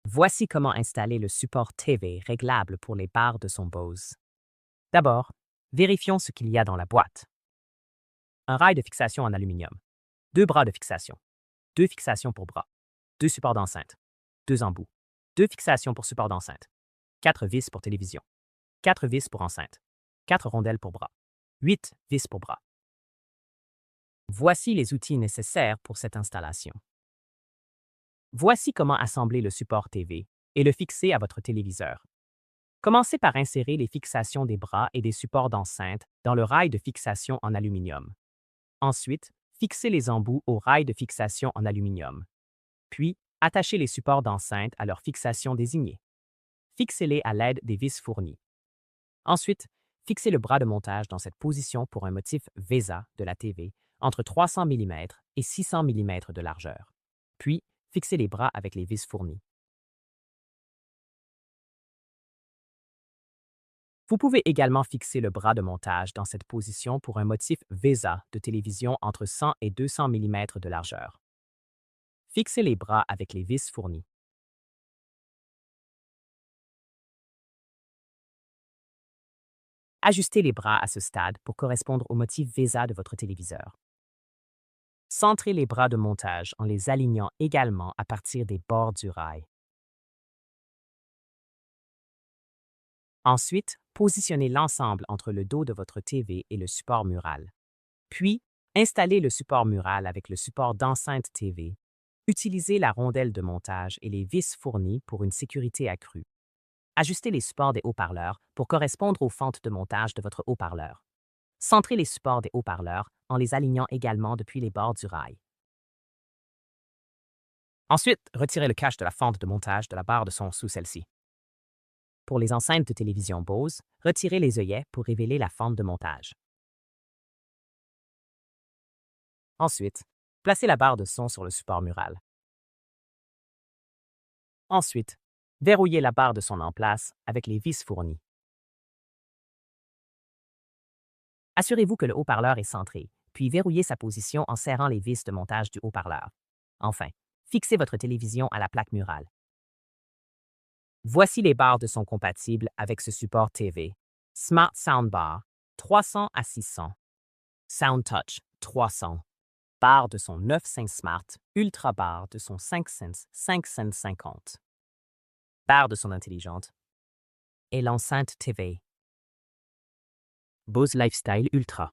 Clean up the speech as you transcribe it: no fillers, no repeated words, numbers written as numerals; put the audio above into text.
Voici comment installer le support TV réglable pour les barres de son Bose. D'abord, vérifions ce qu'il y a dans la boîte. Un rail de fixation en aluminium, 2 bras de fixation, 2 fixations pour bras, 2 supports d'enceinte, 2 embouts, 2 fixations pour support d'enceinte, 4 vis pour télévision, 4 vis pour enceinte, 4 rondelles pour bras, 8 vis pour bras. Voici les outils nécessaires pour cette installation. Voici comment assembler le support TV et le fixer à votre téléviseur. Commencez par insérer les fixations des bras et des supports d'enceinte dans le rail de fixation en aluminium. Ensuite, fixez les embouts au rail de fixation en aluminium. Puis, attachez les supports d'enceinte à leur fixation désignée. Fixez-les à l'aide des vis fournies. Ensuite, fixez le bras de montage dans cette position pour un motif VESA de la TV entre 300 mm et 600 mm de largeur. Puis, fixez les bras avec les vis fournies. Vous pouvez également fixer le bras de montage dans cette position pour un motif VESA de télévision entre 100 et 200 mm de largeur. Fixez les bras avec les vis fournies. Ajustez les bras à ce stade pour correspondre au motif VESA de votre téléviseur. Centrez les bras de montage en les alignant également à partir des bords du rail. Ensuite, positionnez l'ensemble entre le dos de votre TV et le support mural. Puis, installez le support mural avec le support d'enceinte TV. Utilisez la rondelle de montage et les vis fournies pour une sécurité accrue. Ajustez les supports des haut-parleurs pour correspondre aux fentes de montage de votre haut-parleur. Centrez les supports des haut-parleurs en les alignant également depuis les bords du rail. Ensuite, retirez le cache de la fente de montage de la barre de son sous celle-ci. Pour les enceintes de télévision Bose, retirez les œillets pour révéler la fente de montage. Ensuite, placez la barre de son sur le support mural. Ensuite, verrouillez la barre de son en place avec les vis fournies. Assurez-vous que le haut-parleur est centré, puis verrouillez sa position en serrant les vis de montage du haut-parleur. Enfin, fixez votre télévision à la plaque murale. Voici les barres de son compatibles avec ce support TV. Smart Soundbar, 300 à 600. SoundTouch, 300. Barre de son 9.5 Smart, Ultra barre de son 5.5 550. Barre de son intelligente. Et l'enceinte TV. Bose Lifestyle Ultra.